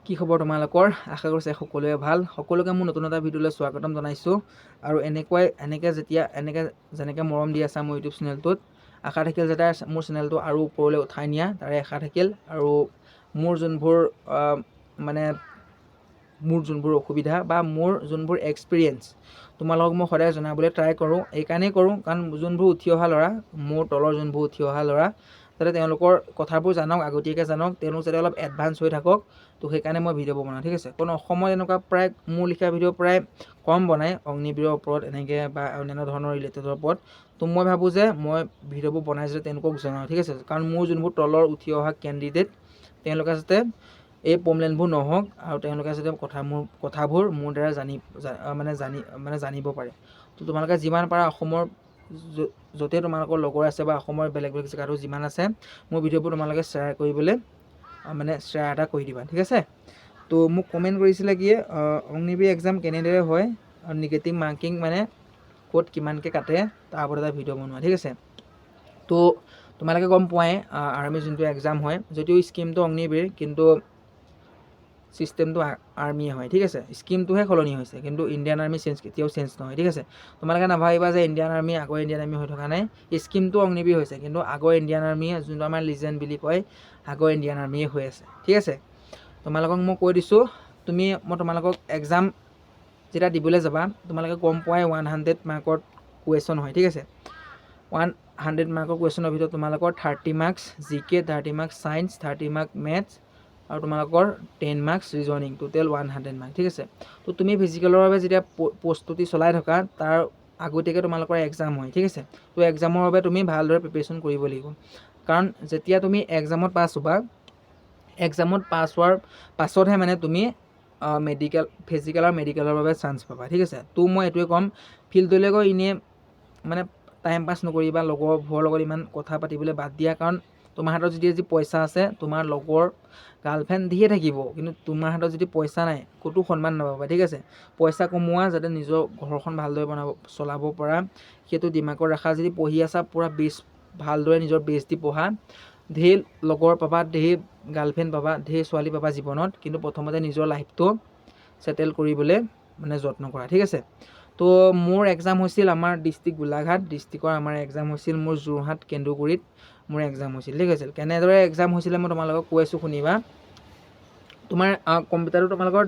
কি খবৰ তোমালোকৰ? আশা কৰিছে সকলোৱে ভাল। সকলোকে মোৰ নতুন এটা ভিডিঅ'লৈ স্বাগতম জনাইছোঁ। আৰু যেনেকৈ মৰম দি আছা মোৰ ইউটিউব চেনেলটোত, আশা থাকিল যাতে মোৰ চেনেলটো আৰু ওপৰলৈ উঠাই নিয়া, তাৰে আশা থাকিল। আৰু মোৰ যোনবোৰ অসুবিধা বা মোৰ যোনবোৰ এক্সপিৰিয়েঞ্চ তোমালোকক মই সদায় জনাবলৈ ট্ৰাই কৰোঁ। এইকাৰণেই কৰোঁ কাৰণ যোনবোৰ উঠি অহা ল'ৰা, মোৰ তলৰ যোনবোৰ উঠি অহা ল'ৰা, যাতে তেওঁলোকৰ কথাবোৰ জানক, আগতীয়াকৈ জানক, তেওঁলোক যাতে অলপ এডভান্স হৈ থাকক। তো সেইকাৰণে মই ভিডিঅ'বোৰ বনাওঁ, ঠিক আছে। কাৰণ অসমত এনেকুৱা প্ৰায় মোৰ লিখা ভিডিঅ' প্ৰায় কম বনায় অগ্নিবীৰৰ ওপৰত এনেকৈ বা অন্যান্য ধৰণৰ ৰিলেটেডৰ ওপৰত। তো মই ভাবোঁ যে মই ভিডিঅ'বোৰ বনাই যাতে তেওঁলোকক জনাওঁ, ঠিক আছে। কাৰণ মোৰ যোনবোৰ তলৰ উঠি অহা কেণ্ডিডেট, তেওঁলোকে যাতে এই প্ৰব্লেমবোৰ নহওক আৰু তেওঁলোকে যাতে কথাবোৰ মোৰ দ্বাৰা জানিব পাৰে। তো তোমালোকে যিমান পাৰা অসমৰ য'তে তোমালোকৰ লগৰ আছে বা অসমৰ বেলেগ বেলেগ জেগাতো যিমান আছে, মোৰ ভিডিঅ'বোৰ তোমালোকে শ্বেয়াৰ এটা কৰি দিবা, ঠিক আছে। তো মোক কমেণ্ট কৰিছিলে কি অগ্নিবীৰ এক্সাম কেনেদৰে হয় আৰু নিগেটিভ মাৰ্কিং মানে ক'ত কিমানকৈ কাটে তাৰ ওপৰত এটা ভিডিঅ' বনোৱা, ঠিক আছে। তো তোমালোকে গম পোৱাই আৰ্মি যোনটো এক্সাম হয়, যদিও স্কিমটো অগ্নিবীৰ কিন্তু চিষ্টেমটো আৰ্মিয়ে হয়, ঠিক আছে। স্কিমটোহে সলনি হৈছে কিন্তু ইণ্ডিয়ান আৰ্মি কেতিয়াও চেঞ্জ নহয়, ঠিক আছে। তোমালোকে নাভাবিবা যে ইণ্ডিয়ান আৰ্মি আগৰ ইণ্ডিয়ান আৰ্মি হৈ থকা নাই। স্কিমটো অগ্নিবীৰ হৈছে কিন্তু আগৰ ইণ্ডিয়ান আৰ্মিয়ে যোনটো আমাৰ লিজেণ্ড বুলি কয়, আগৰ ইণ্ডিয়ান আৰ্মিয়ে হৈ আছে, ঠিক আছে। তোমালোকক মই কৈ দিছোঁ, মই তোমালোকক এক্সাম যেতিয়া দিবলৈ যাবা, তোমালোকে গম পোৱাই 100 মাৰ্কৰ কুৱেশ্যন হয়, ঠিক আছে। 100 মাৰ্কৰ কুৱেশ্যনৰ ভিতৰত তোমালোকৰ 30 মাৰ্কছ জিকে, 30 মাৰ্কছ ছায়েন্স, 30 মাৰ্ক মেথছ আৰু তোমালোকৰ 10 মাৰ্কছ ৰিজনিং, টোটেল 100 মাৰ্ক, ঠিক আছে। তো তুমি ফিজিকেলৰ বাবে যেতিয়া প্ৰস্তুতি চলাই থকা, তাৰ আগতীয়াকৈ তোমালোকৰ এক্সাম হয়, ঠিক আছে। তো এক্সামৰ বাবে তুমি ভালদৰে প্ৰিপেৰেশ্যন কৰিব লাগিব। কাৰণ যেতিয়া তুমি এক্সামত পাছ হ'বা, এক্সামত পাছ হোৱাৰ পাছতহে মানে তুমি ফিজিকেল আৰু মেডিকেলৰ বাবে চান্স পাবা, ঠিক আছে। তো মই এইটোৱে ক'ম, ফিল্ডলৈ গৈ এনেই মানে টাইম পাছ নকৰিবা, লগৰবোৰৰ লগত ইমান কথা পাতিবলৈ বাদ দিয়া। কাৰণ তোমাৰ হাতত যদি পইচা আছে, তোমাৰ লগৰ গাৰ্লফ্ৰেণ্ড দিয়ে থাকিব, কিন্তু তোমাৰ হাতত যদি পইচা নাই, ক'তো সন্মান নাপাবা, ঠিক আছে। পইচা কমোৱা, যাতে নিজৰ ঘৰখন ভালদৰে চলাব পৰা, সেইটো দিমাগত ৰাখা। যদি পঢ়ি আছা, পূৰা ভালদৰে নিজৰ বেছ দি পঢ়া। ঢেৰ লগৰ পাবা, ঢেৰ গাৰ্লফ্ৰেণ্ড পাবা, ঢেৰ ছোৱালী পাবা জীৱনত, কিন্তু প্ৰথমতে নিজৰ লাইফটো ছেটেল কৰিবলৈ যত্ন কৰা, ঠিক আছে। তো মোৰ এক্সাম হৈছিল আমাৰ ডিষ্ট্ৰিক্ট গোলাঘাট ডিষ্ট্ৰিক্টৰ আমাৰ এক্সাম হৈছিল মোৰ যোৰহাট কেন্দুগুৰিত মোৰ এক্সাম হৈছিল, ঠিক আছে। কেনেদৰে এক্সাম হৈছিলে মই তোমালোকক কৈ আছোঁ, শুনিবা। তোমাৰ কম্পিউটাৰটো তোমালোকৰ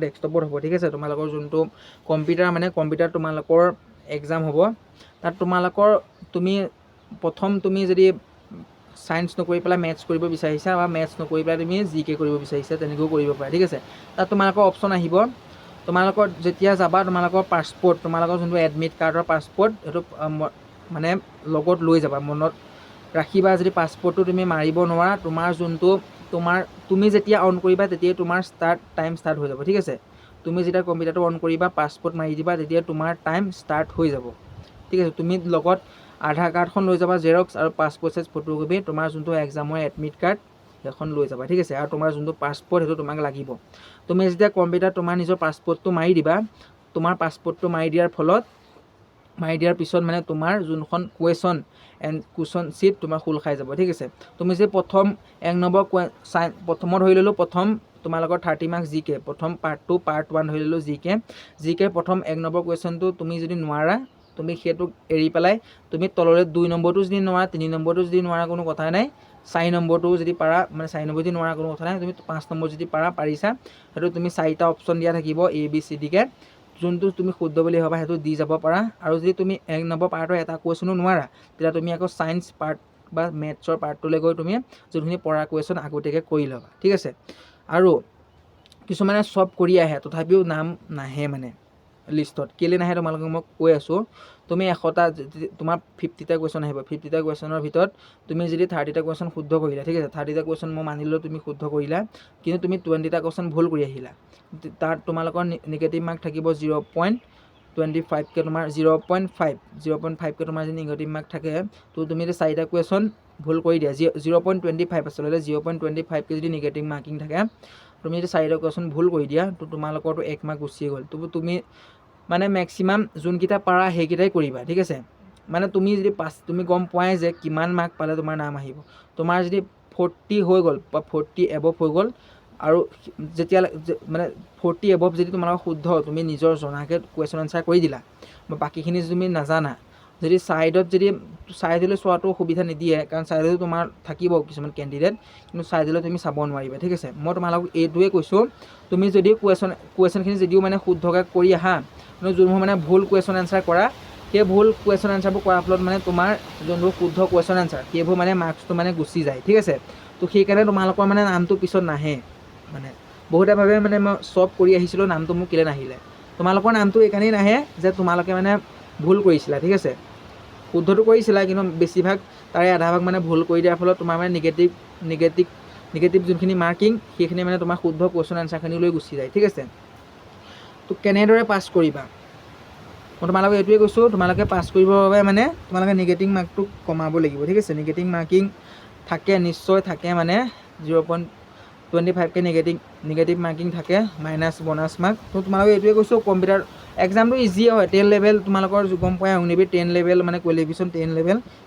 ডেস্কটপত হ'ব, ঠিক আছে। তোমালোকৰ যোনটো কম্পিউটাৰ তোমালোকৰ এক্সাম হ'ব, তাত তুমি যদি ছায়েন্স নকৰি পেলাই মেথছ কৰিব বিচাৰিছা বা মেথছ নকৰি পেলাই তুমি জিকে কৰিব বিচাৰিছা, তেনেকৈও কৰিব পাৰা, ঠিক আছে। তাত তোমালোকৰ অপশ্যন আহিব, তোমালোকৰ যেতিয়া যাবা, তোমালোকৰ পাছপৰ্ট, তোমালোকৰ যোনটো এডমিট কাৰ্ডৰ পাছপৰ্ট, সেইটো লগত লৈ যাবা, মনত ৰাখিবা। যদি পাছপৰ্টটো তুমি মাৰিব নোৱাৰা, তুমি যেতিয়া অন কৰিবা, তেতিয়াই তোমাৰ টাইম ষ্টাৰ্ট হৈ যাব, ঠিক আছে। তুমি যেতিয়া কম্পিউটাৰটো অন কৰিবা, পাছপৰ্ট মাৰি দিবা, তেতিয়া তোমাৰ টাইম ষ্টাৰ্ট হৈ যাব, ঠিক আছে। তুমি লগত আধাৰ কাৰ্ডখন লৈ যাবা জেৰক্স আৰু পাছপৰ্ট চাইজ ফটোকপি, তোমাৰ যোনটো এক্সামৰ এডমিট কাৰ্ড সেইখন লৈ যাবা, ঠিক আছে। আৰু তোমাৰ যোনটো পাছপৰ্ট সেইটো তোমাক লাগিব। তুমি যেতিয়া কম্পিউটাৰত তোমাৰ নিজৰ পাছপৰ্টটো মাৰি দিবা, তোমাৰ পাছপৰ্টটো মাৰি দিয়াৰ পিছত তোমাৰ যোনখন কুৱেশ্যন শ্বীট তোমাৰ খোল খাই যাব, ঠিক আছে। তুমি যে প্ৰথম 1 নম্বৰ প্ৰথমত ধৰি ল'লোঁ, তোমালোকৰ 30 মাৰ্কছ জিকে, প্ৰথম পাৰ্ট 2 পাৰ্ট 1 ধৰি ল'লোঁ জিকে প্ৰথম 1 নম্বৰ কুৱেশ্যনটো তুমি যদি নোৱাৰা, তুমি সেইটোক এৰি পেলাই তুমি তললৈ 2 নম্বৰটো যদি নোৱাৰা, 3 নম্বৰটো যদি নোৱাৰা, কোনো কথা নাই। 4 নম্বৰটো যদি পাৰা, 4 নম্বৰ যদি নোৱাৰা, কোনো কথা নাই। তুমি 5 নম্বৰ যদি পাৰিছা, সেইটো তুমি 4টা অপশ্যন দিয়া থাকিব ABCDকে, যোনটো তুমি শুদ্ধ বুলি ভাবা সেইটো দি যাব পাৰা। আৰু যদি তুমি 1 নম্বৰ পাৰ্টৰ এটা কুৱেশ্যনো নোৱাৰা, তেতিয়া তুমি আকৌ ছায়েন্স পাৰ্ট বা মেথছৰ পাৰ্টটোলৈ গৈ তুমি যোনখিনি পৰা কুৱেশ্যন আগতীয়াকৈ কৰি ল'বা, ঠিক আছে। আৰু কিছুমানে চব কৰি আহে, তথাপিও নাম নাহে লিষ্টত। কেলৈ নাহে তোমালোকক মই কৈ আছোঁ। তুমি তোমাৰ 50টা কুৱেশ্যন আহিব, 50টা কুৱেশ্যনৰ ভিতৰত তুমি যদি 30টা কুৱেশ্যন শুদ্ধ কৰিলা, ঠিক আছে। 30টা কুৱেশ্যন মই মানি ল'লোঁ তুমি শুদ্ধ কৰিলা, কিন্তু তুমি 20টা কুৱেশ্যন ভুল কৰি আহিলা, তাত তোমালোকৰ নিগেটিভ মাৰ্ক থাকিব 0.25কৈ, তোমাৰ 0.5কৈ তোমাৰ যদি নিগেটিভ মাৰ্ক থাকে, তো তুমি যদি 4টা কুৱেশ্যন ভুল কৰি দিয়া, 0.25 আচলতে 0.25কৈ যদি নিগেটিভ মাৰ্কিং থাকে, তুমি যদি 4টা কুৱেশ্যন ভুল কৰি দিয়া, তো তোমালোকৰতো 1 মাৰ্ক গুচিয়ে গ'ল। তুমি মেক্সিমাম যোনকেইটা পাৰা সেইকেইটাই কৰিবা, ঠিক আছে। তুমি গম পোৱাই যে কিমান মাৰ্ক পালে তোমাৰ নাম আহিব। তোমাৰ যদি 40 হৈ গ'ল বা 40 এবভ হৈ গ'ল, আৰু যেতিয়া মানে 40 এবভ যদি তোমালোকৰ শুদ্ধ, তুমি নিজৰ জনাকৈ কুৱেশ্যন এনচাৰ কৰি দিলা, বা বাকীখিনি তুমি নাজানা, যদি ছাইডলৈ চোৱাটো সুবিধা নিদিয়ে, কাৰণ ছাইডলৈ তোমাৰ থাকিব কিছুমান কেণ্ডিডেট, কিন্তু ছাইডলৈ তুমি চাব নোৱাৰিবা, ঠিক আছে। মই তোমালোকক এইটোৱে কৈছোঁ, তুমি যদি কুৱেশ্যনখিনি যদিও মানে শুদ্ধকৈ কৰি আহা, কিন্তু যোনবোৰ মানে ভুল কুৱেশ্যন এনচাৰ কৰা, সেই ভুল কুৱেশ্যন এনচাৰবোৰ কৰাৰ ফলত মানে তোমাৰ যোনবোৰ শুদ্ধ কুৱেশ্যন এনচাৰ, সেইবোৰ মানে মাৰ্কছটো মানে গুচি যায়, ঠিক আছে। তো সেইকাৰণে তোমালোকৰ মানে নামটো পিছত নাহে, মানে বহুতে ভাবে মানে মই চব কৰি আহিছিলোঁ, নামটো মোক কেলৈ নাহিলে। তোমালোকৰ নামটো এইকাৰণেই নাহে যে তোমালোকে মানে ভুল কৰিছিলা, ঠিক আছে। শুদ্ধটো কৰিছিলা, কিন্তু বেছিভাগ তাৰে আধা ভাগ মানে ভুল কৰি দিয়াৰ ফলত তোমাৰ মানে নিগেটিভ যোনখিনি মাৰ্কিং, সেইখিনি মানে তোমাৰ শুদ্ধ কুৱেশ্যন এনচাৰখিনিলৈ গুচি যায়, ঠিক আছে। তো কেনেদৰে পাছ কৰিবা, মই তোমালোকে এইটোৱে কৈছোঁ, তোমালোকে পাছ কৰিবৰ বাবে মানে তোমালোকে নিগেটিভ মাৰ্কটো কমাব লাগিব, ঠিক আছে। নিগেটিভ মাৰ্কিং থাকে, নিশ্চয় থাকে, মানে 0.25কৈ নিগেটিভ মাৰ্কিং থাকে, মাইনাছ বনাছ মাৰ্ক। তো তোমালোকে এইটোৱে কৈছোঁ, কম্পিউটাৰ এক্সামটো ইজিয়ে হয়, 10 লেভেল তোমালোকৰ গম পোৱাই, অগ্নিবীৰ 10 লেভেল মানে কোৱালিফিকেশ্যন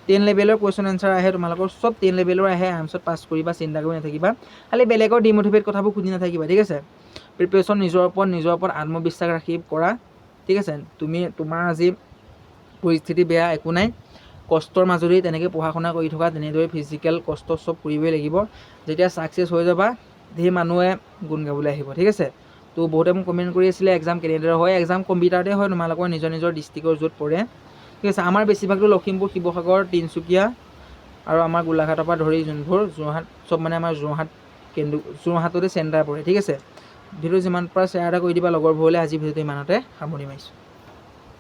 10 লেভেলৰ কুৱেশ্যন এনচাৰ আহে, তোমালোকৰ চব 10 লেভেলৰ আহে, আৰামছত পাছ কৰিবা, চিন্তা কৰি নাথাকিবা। খালি বেলেগৰ ডিম'টিভেট কথাবোৰ সুধি নাথাকিবা, ঠিক আছে। প্ৰিপেৰেশ্যন নিজৰ ওপৰত আত্মবিশ্বাস ৰাখি কৰা, ঠিক আছে। তোমাৰ আজি পৰিস্থিতি বেয়া, একো নাই, কষ্টৰ মাজতেই তেনেকৈ পঢ়া শুনা কৰি থকা, তেনেদৰে ফিজিকেল কষ্ট চব কৰিবই লাগিব। যেতিয়া ছাকচেছ হৈ যাবা, ধেৰ মানুহে গুণ গাবলৈ আহিব, ঠিক আছে। তো বহুতে মোক কমেণ্ট কৰি আছিলে এক্সাম কেনেদৰে হয়, এক্সাম কম্পিউটাৰতে হয়, তোমালোকৰ নিজৰ ডিষ্ট্ৰিক্টৰ য'ত পৰে, ঠিক আছে। আমাৰ বেছিভাগটো লখিমপুৰ, শিৱসাগৰ, তিনিচুকীয়া আৰু আমাৰ গোলাঘাটৰ পৰা ধৰি যোনবোৰ যোৰহাট, চব মানে আমাৰ যোৰহাটতে চেণ্টাৰ পৰে, ঠিক আছে। ভিডিঅ' যিমান পাৰা শ্বেয়াৰ এটা কৰি দিবা লগৰবোৰলৈ। আজি ভিডিঅ'টো ইমানতে সামৰণি মাৰিছোঁ।